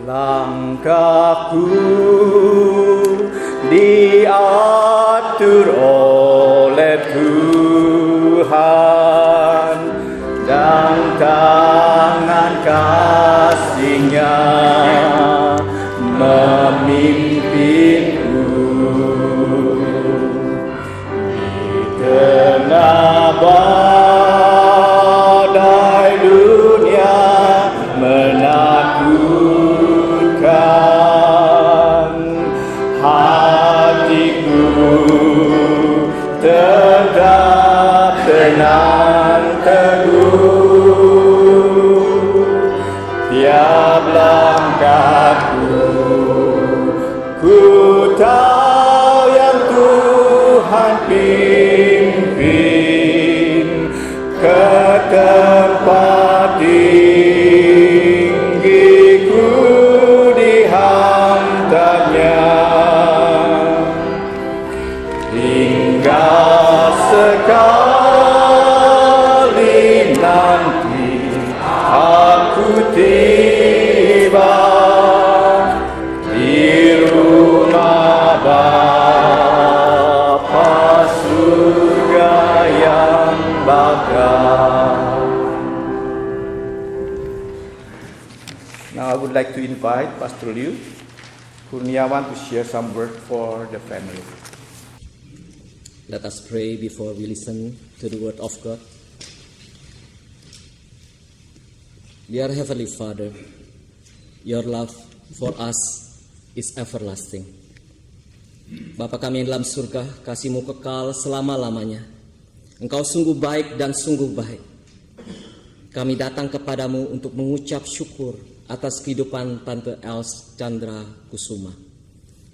Langkahku diatur oleh Tuhan dan tangan kasih-Nya memimpinku di tengah badai dunia menakutkan. Hatiku tetap tenang teguh, tiap langkahku ku tahu yang Tuhan pimpin ke tempat tinggiku dihantarnya. Hingga sekali nanti aku tiba di rumah Bapa surga yang bakal. Now I would like to invite Pastor Liu Kurniawan to share some word for the family. Let us pray before we listen to the word of God. Dear Heavenly Father, your love for us is everlasting. Bapa kami yang dalam surga, kasih-Mu kekal selama-lamanya. Engkau sungguh baik dan sungguh baik. Kami datang kepadamu untuk mengucap syukur atas kehidupan Tante Els Chandra Kusuma.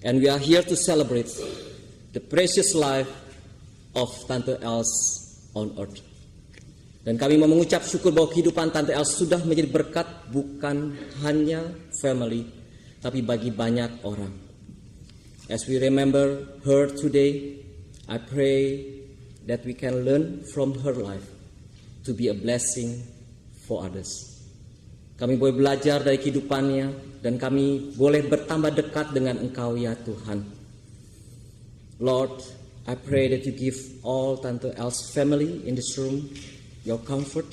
And we are here to celebrate the precious life of Tante Els on earth. Dan kami mau mengucap syukur bahwa kehidupan Tante Els sudah menjadi berkat bukan hanya family, tapi bagi banyak orang. As we remember her today, I pray that we can learn from her life to be a blessing for others. Kami boleh belajar dari kehidupannya dan kami boleh bertambah dekat dengan Engkau ya Tuhan. Lord, I pray that you give all Tante Els family in this room your comfort,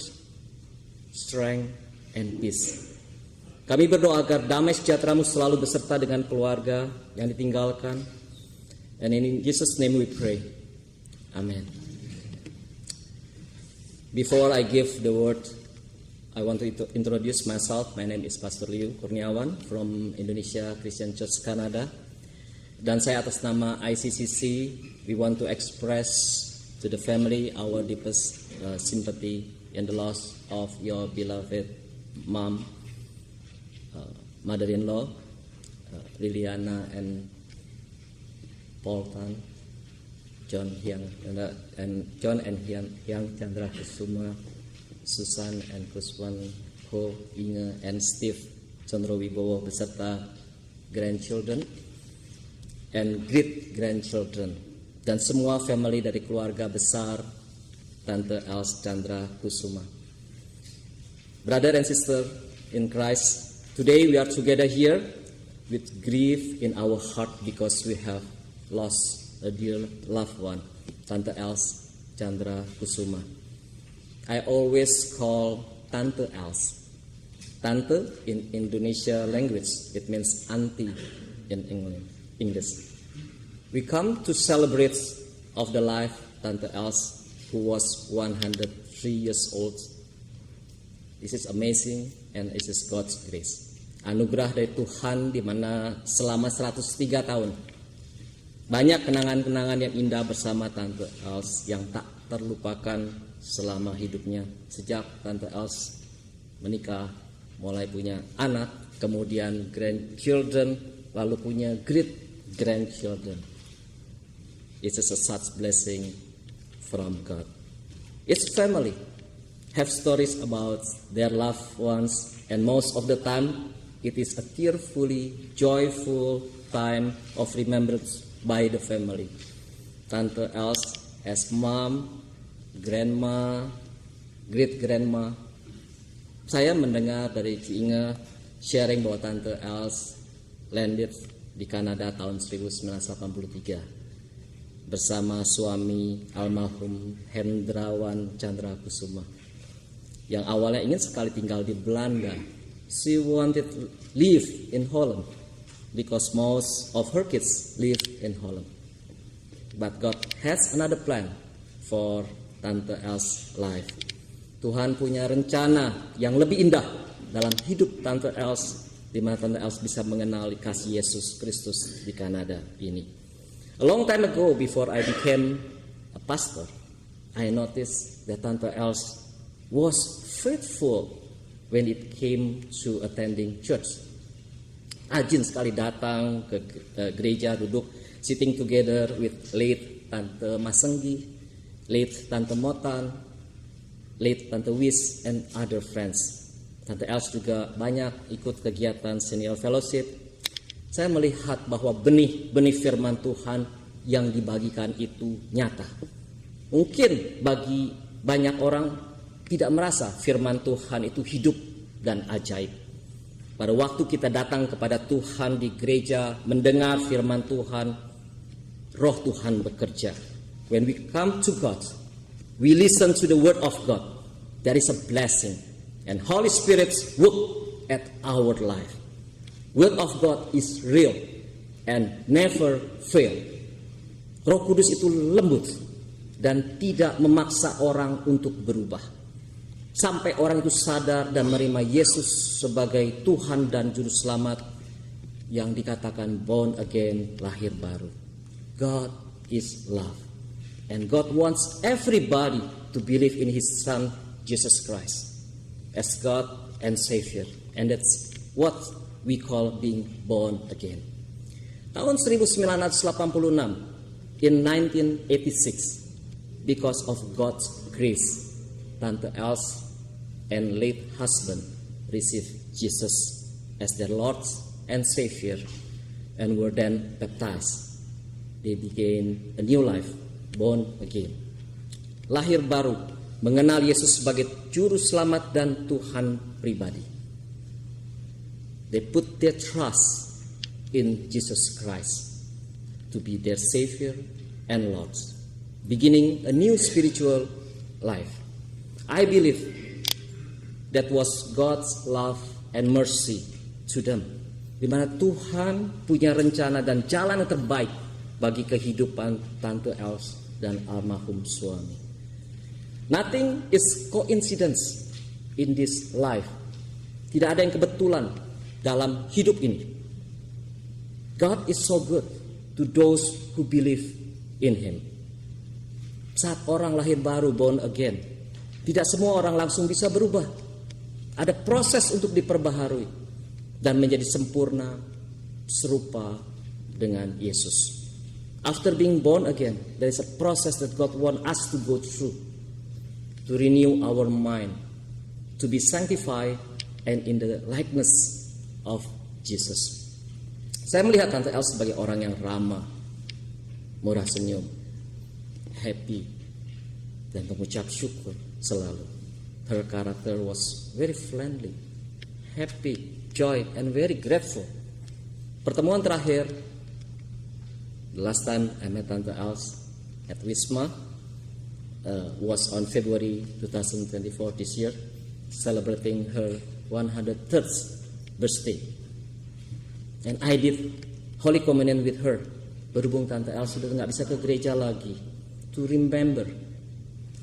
strength, and peace. Kami berdoa agar damai sejahtera-Mu selalu beserta dengan keluarga yang ditinggalkan. And in Jesus' name we pray. Amen. Before I give the word, I want to introduce myself. My name is Pastor Liu Kurniawan from Indonesia Christian Church Canada. Dan saya atas nama ICCC, we want to express to the family our deepest sympathy in the loss of your beloved mom, mother-in-law, Liliana and Paul Tan, John and Hyang Chandra Kusuma, Susan and Kuswan Ho, Inge and Steve Chandra Wibowo beserta grandchildren and great grandchildren dan semua family dari keluarga besar Tante Els Chandra Kusuma. Brother and sister in Christ, today we are together here with grief in our heart because we have lost a dear loved one, Tante Els Chandra Kusuma. I always call Tante Els. Tante in Indonesia language, it means auntie in English. We come to celebrate of the life Tante Els, who was 103 years old. This is amazing and it is God's grace. Anugerah dari Tuhan di mana selama 103 tahun banyak kenangan-kenangan yang indah bersama Tante Els yang tak terlupakan selama hidupnya. Sejak Tante Els menikah, mulai punya anak, kemudian grandchildren, lalu punya great grandchildren. It is a such blessing from God. Each family have stories about their loved ones, and most of the time it is a tearfully joyful time of remembrance by the family. Tante Els as mom, grandma, great grandma. Saya mendengar dari Ci Inge sharing bahwa Tante Els landed di Kanada tahun 1983 bersama suami almarhum Hendrawan Chandra Kusuma yang awalnya ingin sekali tinggal di Belanda. She wanted to live in Holland because most of her kids live in Holland. But God has another plan for Tante Els' life. Tuhan punya rencana yang lebih indah dalam hidup Tante Els, di mana Tante Els bisa mengenali kasih Yesus Kristus di Kanada ini. A long time ago, before I became a pastor, I noticed that Tante Els was faithful when it came to attending church. Rajin sekali datang ke gereja, duduk sitting together with late Tante Masenggi, late Tante Motan, late Tante Wis, and other friends. Tante Els juga banyak ikut kegiatan senior fellowship. Saya melihat bahwa benih-benih firman Tuhan yang dibagikan itu nyata. Mungkin bagi banyak orang tidak merasa firman Tuhan itu hidup dan ajaib. Pada waktu kita datang kepada Tuhan di gereja, mendengar firman Tuhan, Roh Tuhan bekerja. When we come to God, we listen to the word of God. There is a blessing. And Holy Spirit's work at our life. Word of God is real and never fail. Roh Kudus itu lembut dan tidak memaksa orang untuk berubah. Sampai orang itu sadar dan menerima Yesus sebagai Tuhan dan Juru Selamat yang dikatakan born again, lahir baru. God is love. And God wants everybody to believe in His Son, Jesus Christ, as God and Savior. And that's what we call being born again. Tahun 1986, in 1986, because of God's grace, Tante Els and late husband received Jesus as their Lord and Savior and were then baptized. They began a new life, born again. Lahir baru, mengenal Yesus sebagai Juru Selamat dan Tuhan pribadi. They put their trust in Jesus Christ to be their Savior and Lord, beginning a new spiritual life. I believe that was God's love and mercy to them, di mana Tuhan punya rencana dan jalan yang terbaik bagi kehidupan Tante Els dan almarhum suami. Nothing is coincidence in this life. Tidak ada yang kebetulan dalam hidup ini. God is so good to those who believe in Him. Saat orang lahir baru, born again, tidak semua orang langsung bisa berubah. Ada proses untuk diperbaharui dan menjadi sempurna serupa dengan Yesus. After being born again, there is a process that God wants us to go through to renew our mind, to be sanctified and in the likeness of Jesus. Saya melihat Tante Els sebagai orang yang ramah, murah senyum, happy, dan mengucap syukur selalu. Her character was very friendly, happy, joy, and very grateful. Pertemuan terakhir, the last time I met Tante Els at Wisma was on February 2024 this year, celebrating her 103rd birthday. And I did Holy Communion with her. Berhubung Tante Els sudah nggak bisa ke gereja lagi, to remember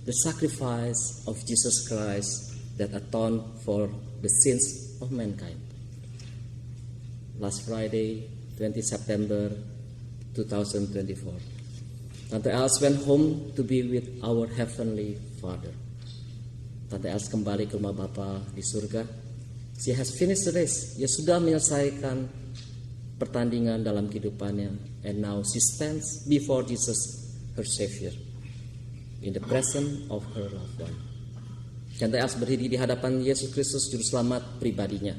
the sacrifice of Jesus Christ that atoned for the sins of mankind. Last Friday, 20 September 2024. Tante Els went home to be with our Heavenly Father. Tante Els kembali ke rumah Bapa di surga. She has finished the race. Dia sudah menyelesaikan pertandingan dalam kehidupannya. And now she stands before Jesus, her Savior, in the presence of her loved one. Tante Els berdiri di hadapan Yesus Kristus, Juru Selamat pribadinya.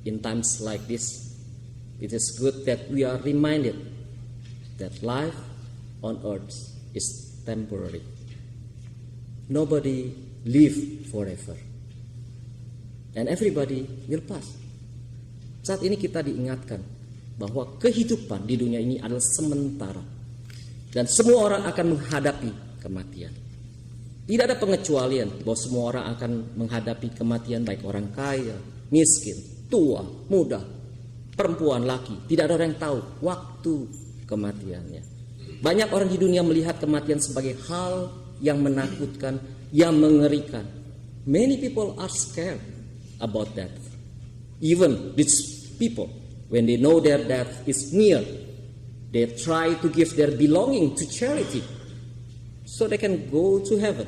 In times like this, it is good that we are reminded that life on earth is temporary. Nobody live forever. and everybody will pass. Saat ini kita diingatkan bahwa kehidupan di dunia ini adalah sementara dan semua orang akan menghadapi kematian. Tidak ada pengecualian bahwa semua orang akan menghadapi kematian, baik orang kaya, miskin, tua, muda, perempuan, laki. Tidak ada orang yang tahu waktu kematiannya. Banyak orang di dunia melihat kematian sebagai hal yang menakutkan, yang mengerikan. Many people are scared about death. Even these people, when they know their death is near, they try to give their belonging to charity so they can go to heaven.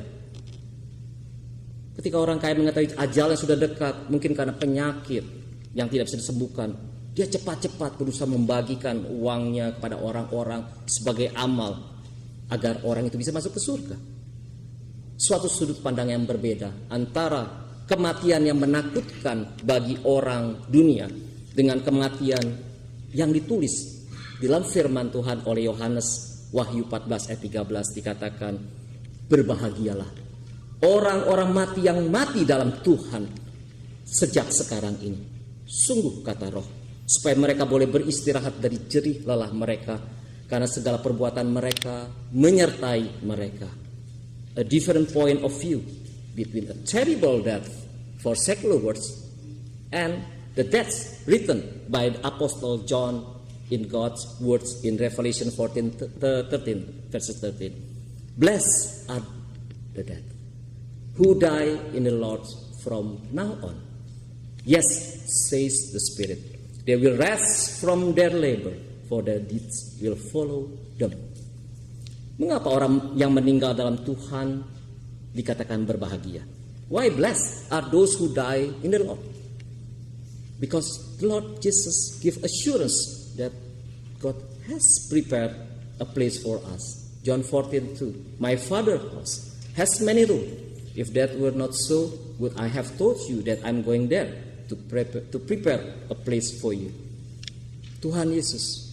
Ketika orang kaya mengetahui ajalnya sudah dekat, mungkin karena penyakit yang tidak bisa disembuhkan, dia cepat-cepat berusaha membagikan uangnya kepada orang-orang sebagai amal agar orang itu bisa masuk ke surga. Suatu sudut pandang yang berbeda antara kematian yang menakutkan bagi orang dunia dengan kematian yang ditulis dalam firman Tuhan oleh Yohanes, Wahyu 14 ayat 13 dikatakan, berbahagialah orang-orang mati yang mati dalam Tuhan sejak sekarang ini. Sungguh kata Roh, supaya mereka boleh beristirahat dari jerih lelah mereka, karena segala perbuatan mereka menyertai mereka. A different point of view between a terrible death for secular words and the death written by the Apostle John in God's words in Revelation 13 verses 13. Blessed are the dead who die in the Lord from now on. Yes, says the Spirit, they will rest from their labor, for their deeds will follow them. Mengapa orang yang meninggal dalam Tuhan dikatakan berbahagia? Why blessed are those who die in the Lord? Because the Lord Jesus give assurance that God has prepared a place for us. John 14:2. My Father's house has many rooms. If that were not so, would I have told you that I'm going there to prepare a place for you. Tuhan Yesus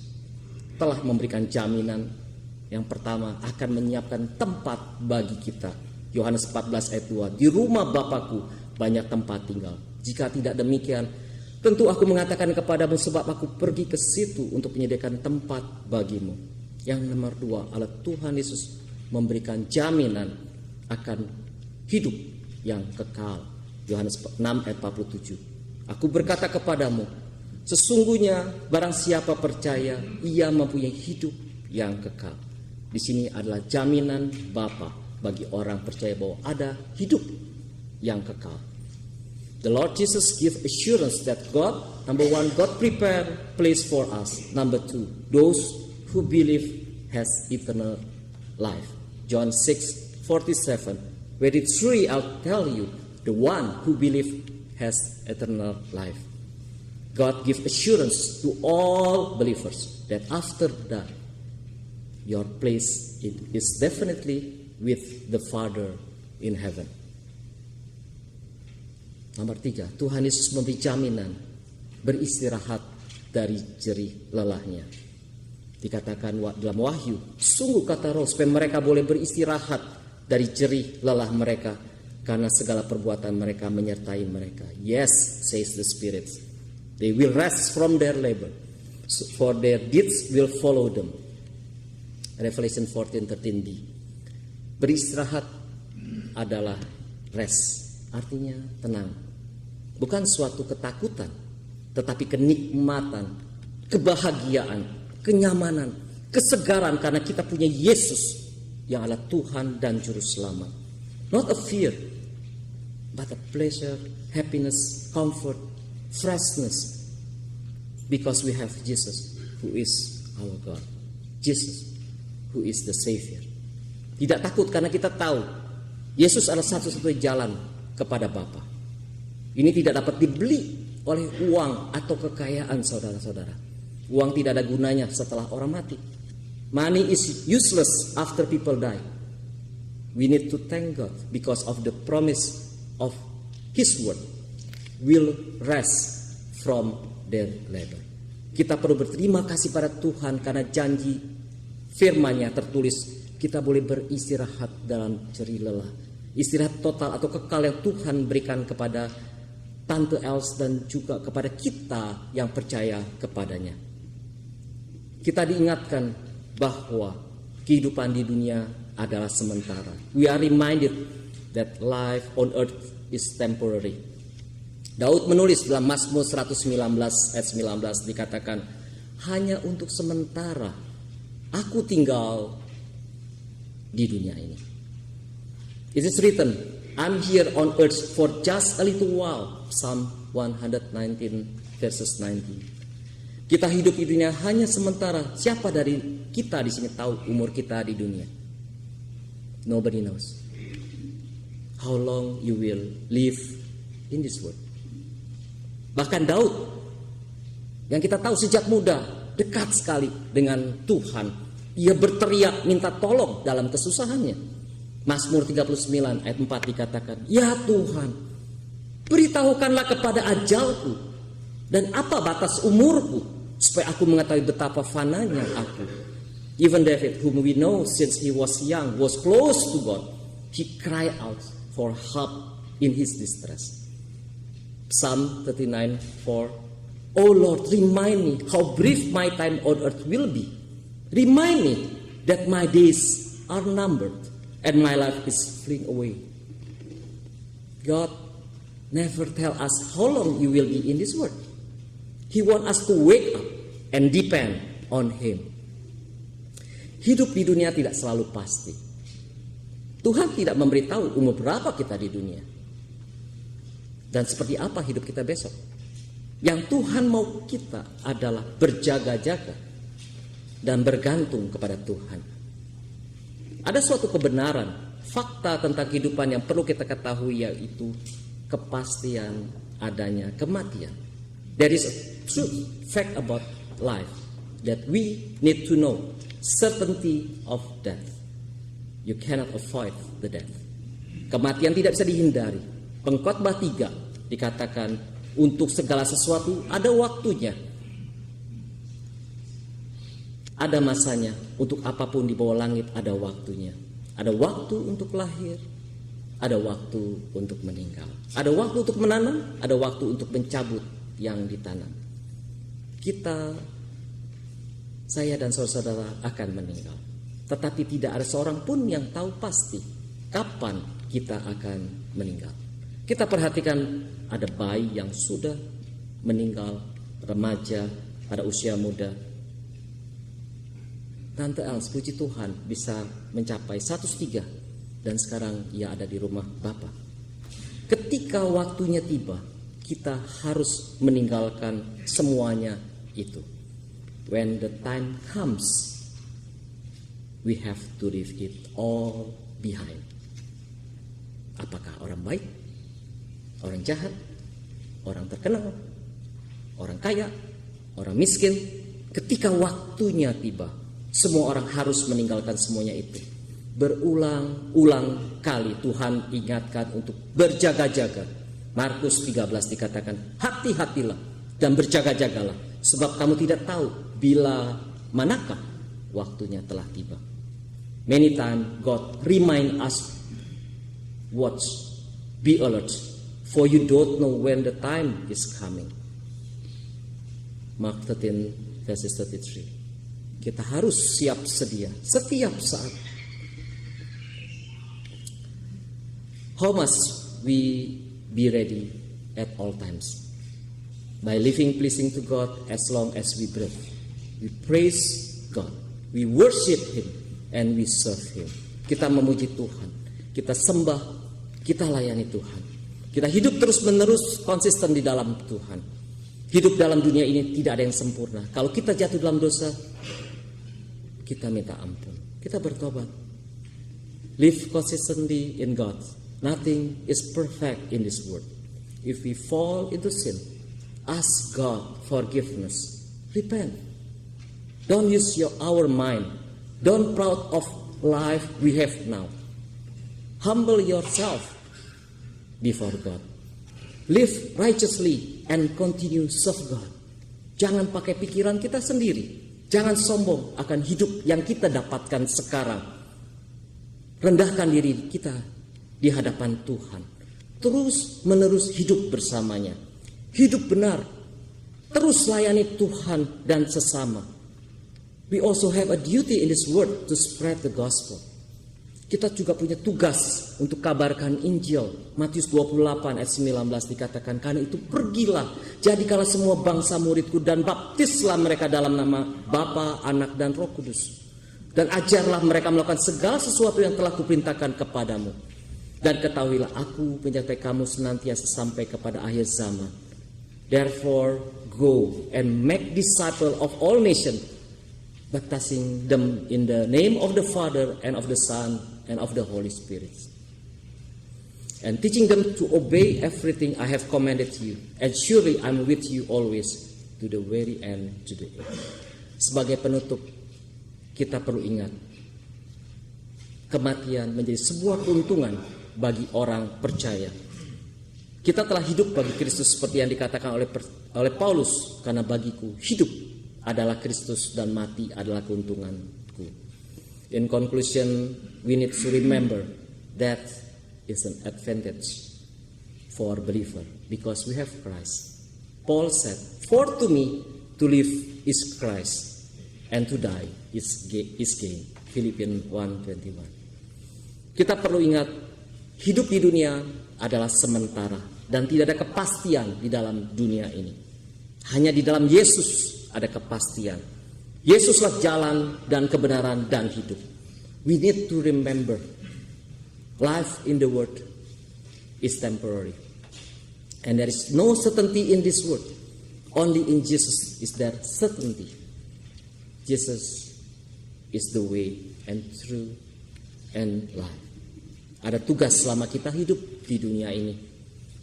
telah memberikan jaminan yang pertama akan menyiapkan tempat bagi kita. Yohanes 14 ayat 2. Di rumah Bapakku banyak tempat tinggal. Jika tidak demikian, tentu aku mengatakan kepadamu, sebab aku pergi ke situ untuk menyediakan tempat bagimu. Yang nomor 2 adalah Tuhan Yesus memberikan jaminan akan hidup yang kekal. Yohanes 6 ayat 47. Aku berkata kepadamu, sesungguhnya barang siapa percaya, ia mempunyai hidup yang kekal. Di sini adalah jaminan Bapa bagi orang percaya bahwa ada hidup yang kekal. The Lord Jesus give assurance that God, number 1, God prepare place for us. Number 2, those who believe has eternal life. John 6:47. Very truly I'll tell you, the one who believe has eternal life. God give assurance to all believers that after that, your place is definitely with the Father in heaven. Nomor 3, Tuhan Yesus memberi jaminan beristirahat dari jerih lelahnya. Dikatakan dalam Wahyu, sungguh kata Roh, supaya mereka boleh beristirahat dari jerih lelah mereka, karena segala perbuatan mereka menyertai mereka. Yes, says the Spirit, they will rest from their labor, for their deeds will follow them. Revelation 14:13b. Beristirahat adalah rest, artinya tenang. Bukan suatu ketakutan, tetapi kenikmatan, kebahagiaan, kenyamanan, kesegaran karena kita punya Yesus yang adalah Tuhan dan Juru Selamat. Not a fear, but a pleasure, happiness, comfort, freshness. Because we have Jesus who is our God. Jesus who is the Savior. Tidak takut karena kita tahu Yesus adalah satu-satunya jalan kepada Bapa. Ini tidak dapat dibeli oleh uang atau kekayaan saudara-saudara. Uang tidak ada gunanya setelah orang mati. Money is useless after people die. We need to thank God because of the promise of His word will rest from their labor. Kita perlu berterima kasih pada Tuhan karena janji firman-Nya tertulis kita boleh beristirahat dalam jerih lelah. Istirahat total atau kekal yang Tuhan berikan kepada Tante Els dan juga kepada kita yang percaya kepadanya. Kita diingatkan bahwa kehidupan di dunia adalah sementara. We are reminded that life on earth is temporary. Daud menulis dalam Mazmur 119 ayat 19 dikatakan, hanya untuk sementara aku tinggal di dunia ini. It is written, I'm here on earth for just a little while. Psalm 119 verses 19. Kita hidup di dunia hanya sementara. Siapa dari kita di sini tahu umur kita di dunia? Nobody knows how long you will live in this world. Bahkan Daud yang kita tahu sejak muda dekat sekali dengan Tuhan, ia berteriak minta tolong dalam kesusahannya. Mazmur 39 ayat 4 dikatakan, ya Tuhan, beritahukanlah kepada ajalku dan apa batas umurku, supaya aku mengetahui betapa fananya aku. Even David, whom we know since he was young, was close to God. He cried out for help in his distress. Psalm 39:4. Oh Lord, remind me how brief my time on earth will be. Remind me that my days are numbered and my life is fleeing away. God never tell us how long you will be in this world. He want us to wake up and depend on Him. Hidup di dunia tidak selalu pasti. Tuhan tidak memberitahu umur berapa kita di dunia dan seperti apa hidup kita besok. Yang Tuhan mau kita adalah berjaga-jaga dan bergantung kepada Tuhan. Ada suatu kebenaran, fakta tentang kehidupan yang perlu kita ketahui, yaitu kepastian adanya kematian. There is a true fact about life that we need to know, certainty of death. You cannot avoid the death. Kematian tidak bisa dihindari. Pengkhotbah 3 dikatakan, untuk segala sesuatu ada waktunya, ada masanya. Untuk apapun di bawah langit ada waktunya. Ada waktu untuk lahir, ada waktu untuk meninggal. Ada waktu untuk menanam, ada waktu untuk mencabut yang ditanam. Kita, saya dan saudara-saudara akan meninggal. Tetapi tidak ada seorang pun yang tahu pasti kapan kita akan meninggal. Kita perhatikan ada bayi yang sudah meninggal, remaja pada usia muda. Tante Els, puji Tuhan, bisa mencapai 103 dan sekarang ia ada di rumah Bapa. Ketika waktunya tiba, kita harus meninggalkan semuanya itu. When the time comes, we have to leave it all behind. Apakah orang baik, orang jahat, orang terkenal, orang kaya, orang miskin, ketika waktunya tiba, semua orang harus meninggalkan semuanya itu. Berulang-ulang kali Tuhan ingatkan untuk berjaga-jaga. Markus 13 dikatakan, hati-hatilah dan berjaga-jagalah, sebab kamu tidak tahu bila manakah waktunya telah tiba. Many times God remind us, watch, be alert, for you don't know when the time is coming. Mark 13 verses 33. Kita harus siap sedia setiap saat. How must we be ready at all times? By living pleasing to God as long as we breathe. We praise God, we worship Him, and we serve Him. Kita memuji Tuhan, kita sembah, kita layani Tuhan. Kita hidup terus-menerus konsisten di dalam Tuhan. Hidup dalam dunia ini tidak ada yang sempurna. Kalau kita jatuh dalam dosa, kita minta ampun, kita bertobat. Live consistently in God. Nothing is perfect in this world. If we fall into sin, ask God forgiveness. Repent. Don't use our mind. Don't proud of life we have now. Humble yourself before God. Live righteously and continue serve God. Jangan pakai pikiran kita sendiri. Jangan sombong akan hidup yang kita dapatkan sekarang. Rendahkan diri kita di hadapan Tuhan. terus menerus hidup bersamanya. Hidup benar, terus layani Tuhan dan sesama. We also have a duty in this world to spread the gospel. Kita juga punya tugas untuk kabarkan Injil. Matius 28 ayat 19 dikatakan, karena itu pergilah, jadikanlah semua bangsa muridku dan baptislah mereka dalam nama Bapa, Anak dan Roh Kudus. Dan ajarlah mereka melakukan segala sesuatu yang telah kuperintahkan kepadamu. Dan ketahuilah aku menyertai kamu senantiasa sampai kepada akhir zaman. Therefore go and make disciples of all nations, baptizing them in the name of the Father and of the Son and of the Holy Spirit, and teaching them to obey everything I have commanded you, and surely I am with you always to the very end, to the end. Sebagai penutup, kita perlu ingat, kematian menjadi sebuah keuntungan bagi orang percaya. Kita telah hidup bagi Kristus seperti yang dikatakan oleh Paulus, karena bagiku hidup adalah Kristus dan mati adalah keuntunganku. In conclusion, we need to remember that is an advantage for believer because we have Christ. Paul said, "For to me to live is Christ, and to die is gain." Philippians 1:21. Kita perlu ingat, hidup di dunia adalah sementara dan tidak ada kepastian di dalam dunia ini. Hanya di dalam Yesus ada kepastian. Yesuslah jalan dan kebenaran dan hidup. We need to remember, life in the world is temporary. And there is no certainty in this world. Only in Jesus is there certainty. Jesus is the way and truth and life. Ada tugas selama kita hidup di dunia ini,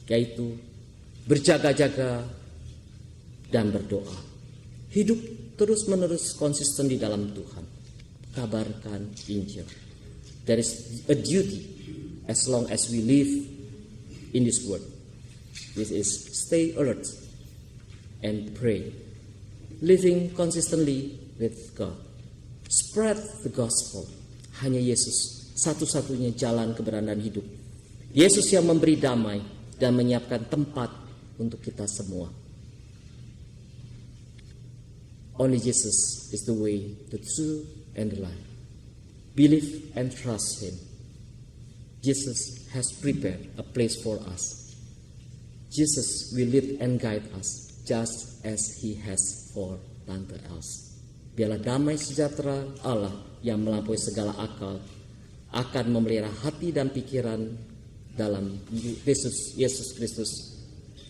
yaitu berjaga-jaga dan berdoa. Hidup terus-menerus konsisten di dalam Tuhan. Kabarkan Injil. There is a duty as long as we live in this world. This is stay alert and pray. Living consistently with God. Spread the gospel. Hanya Yesus satu-satunya jalan kebenaran dan hidup. Yesus yang memberi damai dan menyiapkan tempat untuk kita semua. Only Jesus is the way, the truth, and the life. Believe and trust Him. Jesus has prepared a place for us. Jesus will lead and guide us just as He has for tante else. Biarlah damai sejahtera Allah yang melampaui segala akal akan memelihara hati dan pikiran dalam Yesus Kristus.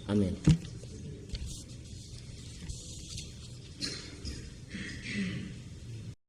Amin.